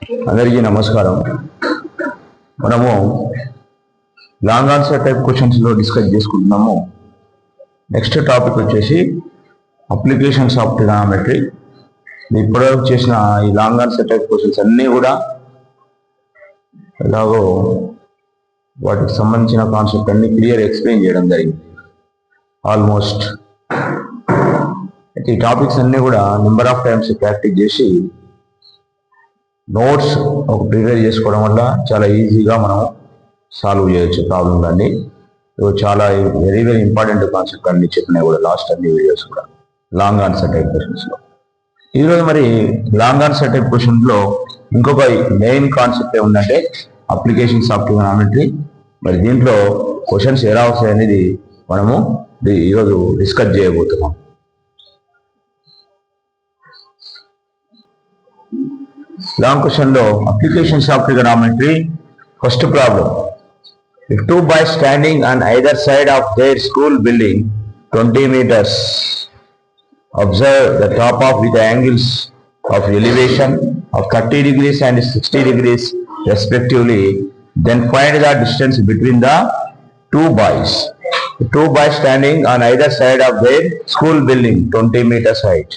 అందరికీ నమస్కారం. మనము లాంగ్ ఆన్సర్ టైప్ క్వశ్చన్స్ లో డిస్కస్ చేసుకుంటున్నాము. నెక్స్ట్ టాపిక్ వచ్చేసి అప్లికేషన్స్ ఆఫ్ ట్రిగోనోమెట్రీ. ఇప్పటివరకు చేసిన ఈ లాంగ్ ఆన్సర్ టైప్ క్వశ్చన్స్ అన్నీ కూడా ఎలాగో వాటికి సంబంధించిన కాన్సెప్ట్ అన్ని క్లియర్ ఎక్స్ప్లెయిన్ చేయడం జరిగింది ఆల్మోస్ట్. ఈ టాపిక్స్ అన్నీ కూడా నెంబర్ ఆఫ్ టైమ్స్ ప్రాక్టీస్ చేసి నోట్స్ ఒక ప్రిపేర్ చేసుకోవడం వల్ల చాలా ఈజీగా మనం సాల్వ్ చేయొచ్చు ప్రాబ్లమ్ అన్ని. చాలా వెరీ వెరీ ఇంపార్టెంట్ కాన్సెప్ట్ అన్ని చెప్పినాయి కూడా లాస్ట్ అన్ని వీడియోస్ కూడా లాంగ్ ఆన్సర్ టైప్ క్వశ్చన్స్లో. ఈరోజు మరి లాంగ్ ఆన్సర్ టైప్ క్వశ్చన్లో ఇంకొక మెయిన్ కాన్సెప్ట్ ఏముందంటే అప్లికేషన్స్ ఆఫ్ ట్రిగోనోమెట్రీ. మరి దీంట్లో క్వశ్చన్స్ ఎలా వస్తాయి అనేది మనము ఈరోజు డిస్కస్ చేయబోతున్నాం. Long question లో applications of trigonometry. First problem: if two boys standing on either side of their school building 20 meters observe the top of with angles of elevation of 30 degrees and 60 degrees respectively, then find the distance between the two boys. The two boys standing on either side of their school building 20 meters height.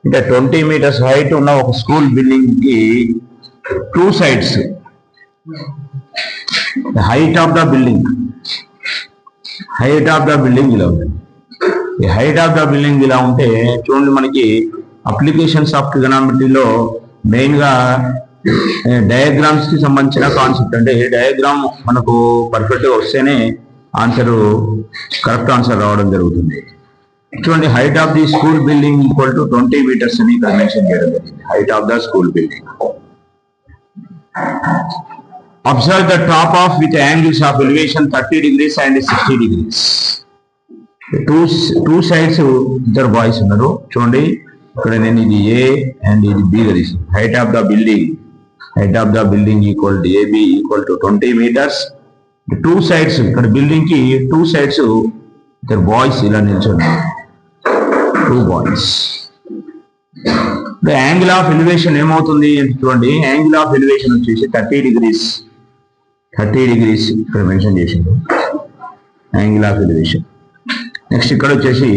అంటే 20 meters height ఉన్న ఒక school building కి two sides height of the building ఇలా ఉంటుంది. ఈ height of the building ఇలా ఉంటే చూడండి, మనకి అప్లికేషన్స్ ఆఫ్ ట్రిగోనోమెట్రీలో మెయిన్ గా డయాగ్రామ్స్ కి సంబంధించిన కాన్సెప్ట్. అంటే డయాగ్రామ్ మనకు పర్ఫెక్ట్ గా వస్తేనే ఆన్సర్ కరెక్ట్ ఆన్సర్ రావడం జరుగుతుంది. చూడండి, height of the school building equal to 20 meters అని ఇక్కడ మెన్షన్ చేయడం జరిగింది. Height of the school building. Observe the top of with angles of elevation 30 degrees and 60 degrees. Two sides ఇద్దరు బాయ్స్ ఉన్నారు. చూడండి, ఇక్కడ నేను ఇది ఏ అండ్ ఇది బి గా తీసుకున్నాను. Height of the building equal to AB equal to 20 meters. Two sides, ఇక్కడ బిల్డింగ్ కి టూ సైడ్స్ ఇద్దరు బాయ్స్ ఇలా నిల్చున్నారు. Two boys. Angle of elevation ఏమవుతుంది అంటే చూడండి, యాంగిల్ ఆఫ్ ఎలివేషన్ వచ్చేసి 30 degrees ఇక్కడ మెన్షన్ చేసిండు యాంగిల్ ఆఫ్ ఎలివేషన్. నెక్స్ట్ ఇక్కడ వచ్చేసి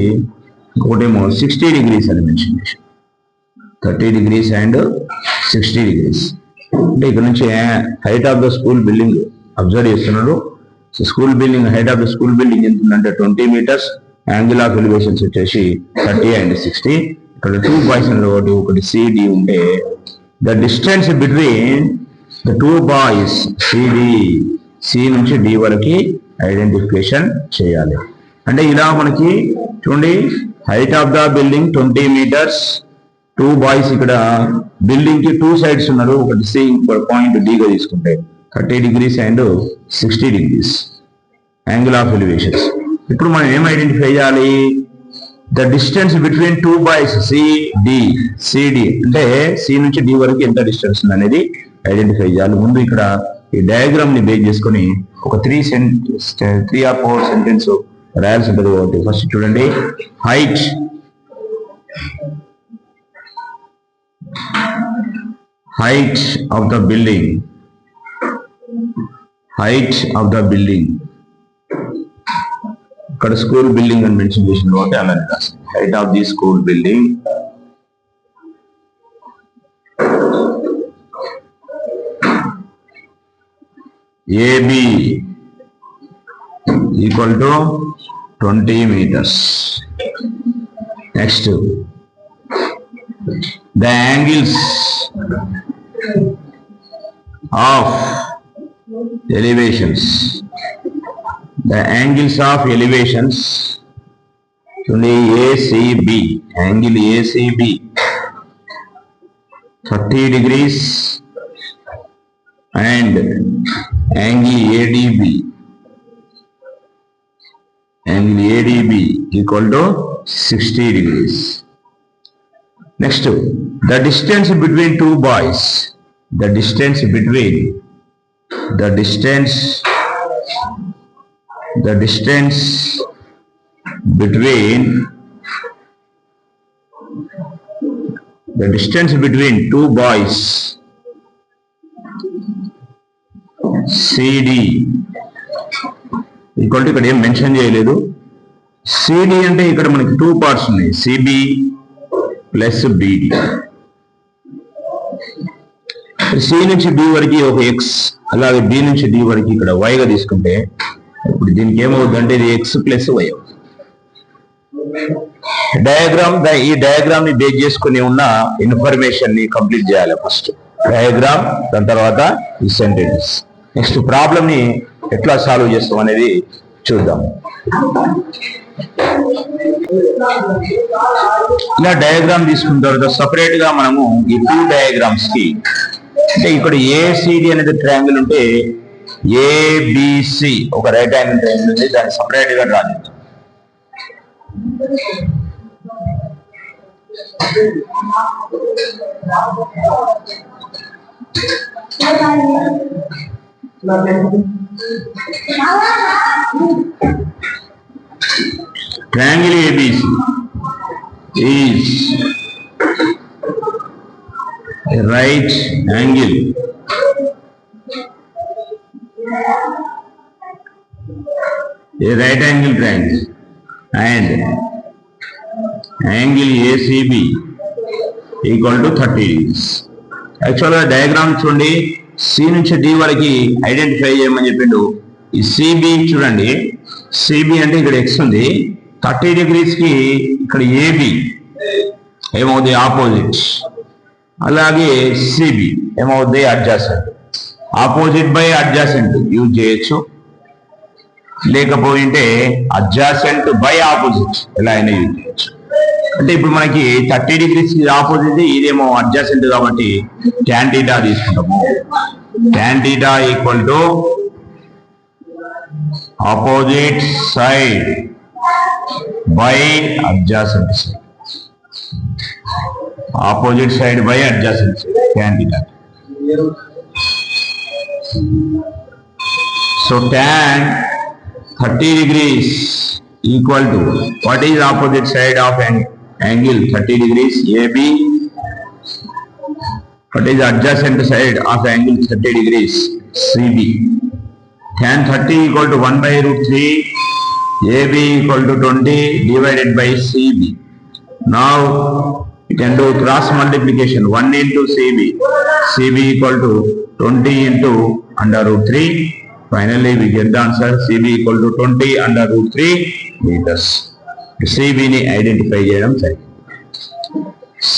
ఒకటేమో 60 degrees అని మెన్షన్ చేసి 30 degrees and 60 degrees. అంటే ఇక్కడ నుంచి height of the school building observe చేస్తున్నాడు. School building height of the school building ఎంత ఉందంటే 20 meters. యాంగిల్ ఆఫ్ ఎలివేషన్స్ వచ్చేసి 30 and 60. ఇక్కడ టూ బాయ్స్ ఒకటి సిడి ఉంటే the distance between the two boys C నుంచి డి వరకు ఐడెంటిఫికేషన్ చేయాలి. అంటే ఇలా మనకి చూడండి, height of the building 20 meters. Two boys ఇక్కడ బిల్డింగ్ కి టూ సైడ్స్ ఉన్నారు. ఒకటి సి, ఇంకొక పాయింట్ డిగా తీసుకుంటే 30 degrees and 60 degrees angle of elevations. ఇప్పుడు మనం ఏం ఐడెంటిఫై చేయాలి? The distance between two boys CD అంటే సి నుంచి డి వరకు ఎంత డిస్టెన్స్ ఉంది అనేది ఐడెంటిఫై చేయాలి. ముందు ఇక్కడ ఈ డయాగ్రామ్ ని బేస్ చేసుకొని ఒక 3 or 4 సెంటెన్స్ రాయాల్సి ఉంటుంది. ఒకటి ఫస్ట్ చూడండి, హైట్ ఆఫ్ ద బిల్డింగ్ ఇక్కడ స్కూల్ బిల్డింగ్ అని మెన్షన్ చేసిన ఒకటి అలానే రాసింది. Height of the school building A B equal to 20 meters. Next the angles of elevations చూడండి, A C B angle A C B 30 degrees and angle A D B equal to 60 degrees. Next the distance between two boys the distance between the distance between two boys C D equal to ఇక్కడ ఏం mention చేయలేదు. CD అంటే ఇక్కడ మనకి 2 parts ఉన్నాయి, CB plus బిడి. C నుంచి D వరకు ఒక ఎక్స్, అలాగే బి నుంచి డి వరకు ఇక్కడ వైగా తీసుకుంటే ఇప్పుడు దీనికి ఏమవుతుందంటే ఇది ఎక్స్ ప్లస్ వై. ఈ డయాగ్రామ్ ని బేస్ చేసుకుని ఉన్న ఇన్ఫర్మేషన్ ని కంప్లీట్ చేయాలి. ఫస్ట్ డయాగ్రామ్, దాని తర్వాత ఈ సెంటెన్స్. నెక్స్ట్ ప్రాబ్లమ్ ని ఎట్లా సాల్వ్ చేస్తాం అనేది చూద్దాం. ఇలా డయాగ్రామ్ తీసుకున్న తర్వాత సపరేట్ గా మనము ఈ 2 డయాగ్రామ్స్ కి, అంటే ఇక్కడ ఏసిడి అనేది ట్రయాంగిల్ ఉంటే ఏబిసి ఒక రైట్ యాంగిల్ ట్రయాంగిల్ ఉంది, దాన్ని సపరేట్ గా డ్రా చేద్దాం. Triangle ABC is a right angle triangle and angle ACB equal to 30 degrees. యాక్చువల్గా డయాగ్రామ్ చూడండి, సి నుంచి డి వరకు ఐడెంటిఫై చేయమని చెప్పిండు. ఈ సిబి చూడండి, సిబి అంటే ఇక్కడ ఎక్స్ ఉంది, 30 డిగ్రీస్ కి ఇక్కడ ఏబి ఏమవుతుంది ఆపోజిట్, అలాగే సిబి ఏమవుతుంది adjacent. Opposite by adjacent use చేయొచ్చు, లేకపోతే అడ్జాసెంట్ బై ఆపోజిట్ ఎలా అయినా యూజ్ చేయొచ్చు. అంటే ఇప్పుడు మనకి 30 డిగ్రీస్ ఆపోజిట్, ఇదేమో అడ్జాసెంట్ కాబట్టి tan θ తీసుకుంటాము. tan θ equal to opposite side by adjacent side. Opposite side by adjacent side tan θ. So tan 30 degrees equal to, what is opposite side of angle 30 degrees AB? What is adjacent side of angle 30 degrees CB? Tan 30 equal to 1 by root 3, AB equal to 20 divided by CB. Now you can do cross multiplication, 1 into CB. CB equal to 20 into under root 3. Finally we get the answer, CB equal to 20 under root 3 meters. CB ని identify చేయడం జరిగింది.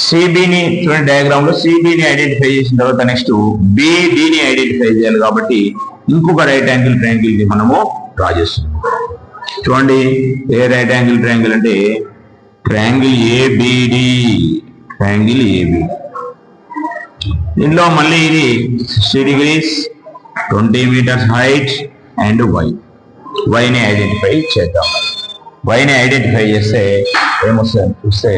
సిబిని చూడండి diagram లో, సిబిని identify చేసిన తర్వాత next బిడిని identify చేయాలి కాబట్టి ఇంకొక రైట్ యాంగిల్ ట్రయాంగిల్ ని మనము డ్రా చేస్తున్నాం. చూడండి ఏ రైట్ యాంగిల్ ట్రయాంగిల్ అంటే ట్రయాంగిల్ ఏబిడి. ట్రయాంగిల్ ఏబిడి దీనిలో మళ్ళీ ఇది 60 degrees 20 meters height and y ని ఐడెంటిఫై చేద్దాం. y ని ఐడెంటిఫై చేస్తే ఏమొస్తుంది చూస్తే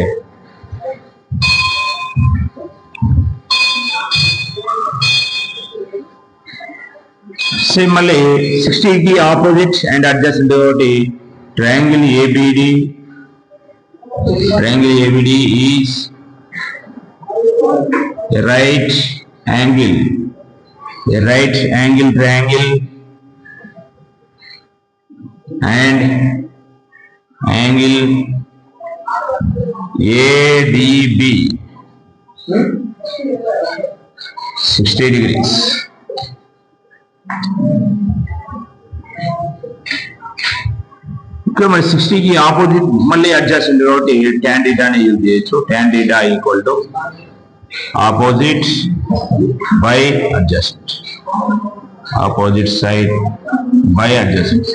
సేమ్ మళ్ళీ 60 కి ఆపోజిట్ అండ్ అడ్జసెంట్ ఒకటి triangle ABD. Triangle ABD is a right angle triangle and angle ADB 60 degrees. ఇక్కడ మరి 60 కి ఆపోజిట్ మళ్ళీ అడ్జసెంట్ కాబట్టి tan θ ని యూజ్ చేయొచ్చు. tan θ equal to opposite by adjacent, opposite side by adjacent.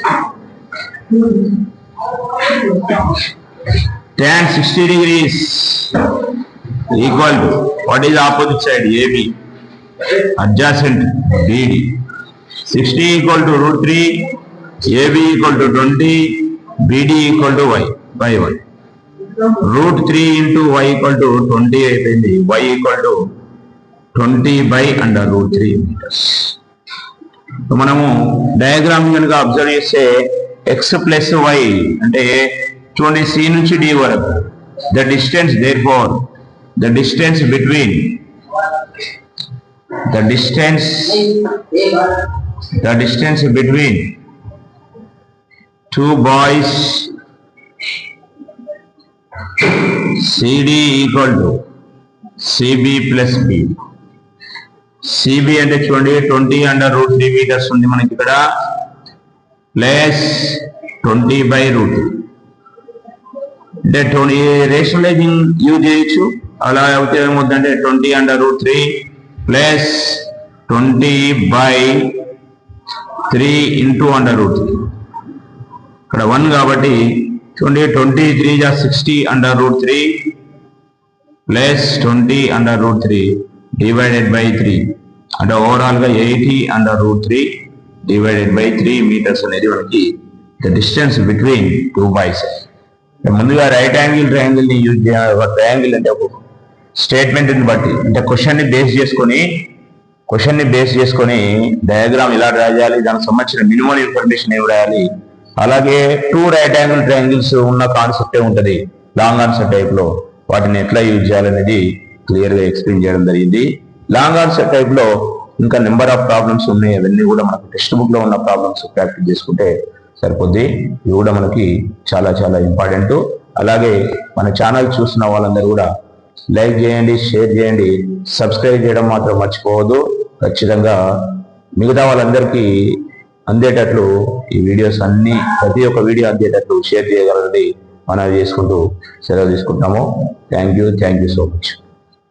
Tan 60 degrees equal to, what is opposite side? AB, adjacent BD. 60 equal to root 3, AB equal to 20, BD equal to y by 1. Root 3 into y equal to 20 అయిపోయింది, y equal to 20 by under root 3 meters. మనము diagram కనుక observe చేస్తే x plus y అంటే చూడండి C నుంచి D వరకు the distance, therefore the distance between the distance between two boys CD equal to CB plus B. CB అంటే చూడండి 20/√3 metres ఉంది మనకి ఇక్కడ, ప్లస్ 20/√3 అంటే 20 రేషనలైజింగ్ యూజ్ చేయొచ్చు. అలా అయితే ఏమవుతుందంటే 20/√3 ప్లస్ 20/3 ఇంటూ √3. ఇక్కడ 1 కాబట్టి 23 60/√3 ప్లస్ 20/√3 డివైడెడ్ బై 3 అంటే ఓవరాల్ గా 80/√3 డివైడెడ్ బై 3 మీటర్స్ అనేది మనకి the distance between two boys. ముందుగా రైట్ యాంగిల్ ట్రయాంగిల్ ని యూజ్ చేయాలి. ట్రయాంగిల్ అంటే ఒక స్టేట్మెంట్ ని బట్టి, అంటే క్వశ్చన్ ని బేస్ చేసుకొని డయాగ్రామ్ ఇలా డ్రా చేయాలి, దానికి సంబంధించిన మినిమం ఇన్ఫర్మేషన్ ఏమి రాయాలి. అలాగే 2 రైట్ యాంగిల్ ట్రయాంగిల్స్ ఉన్న కాన్సెప్టే ఉంటుంది లాంగ్ ఆన్సర్ టైప్ లో. వాటిని ఎట్లా యూజ్ చేయాలనేది క్లియర్ గా ఎక్స్ప్లెయిన్ చేయడం జరిగింది. లాంగ్ ఆన్సర్ టైప్ లో ఇంకా నెంబర్ ఆఫ్ ప్రాబ్లమ్స్ ఉన్నాయి. అవన్నీ కూడా మనకు టెక్స్ట్ బుక్ లో ఉన్న ప్రాబ్లమ్స్ ప్రాక్టీస్ చేసుకుంటే సరిపోద్ది. ఇవి కూడా మనకి చాలా చాలా ఇంపార్టెంట్. అలాగే మన ఛానల్ చూస్తున్న వాళ్ళందరూ కూడా లైక్ చేయండి, షేర్ చేయండి, సబ్స్క్రైబ్ చేయడం మాత్రం మర్చిపోవద్దు. ఖచ్చితంగా మిగతా వాళ్ళందరికీ అందేటట్లు ఈ వీడియోస్ అన్ని, ప్రతి ఒక్క వీడియో అందేటట్లు షేర్ చేయగలరని మనవి చేసుకుంటూ సెలవు తీసుకుంటాము. Thank you so much.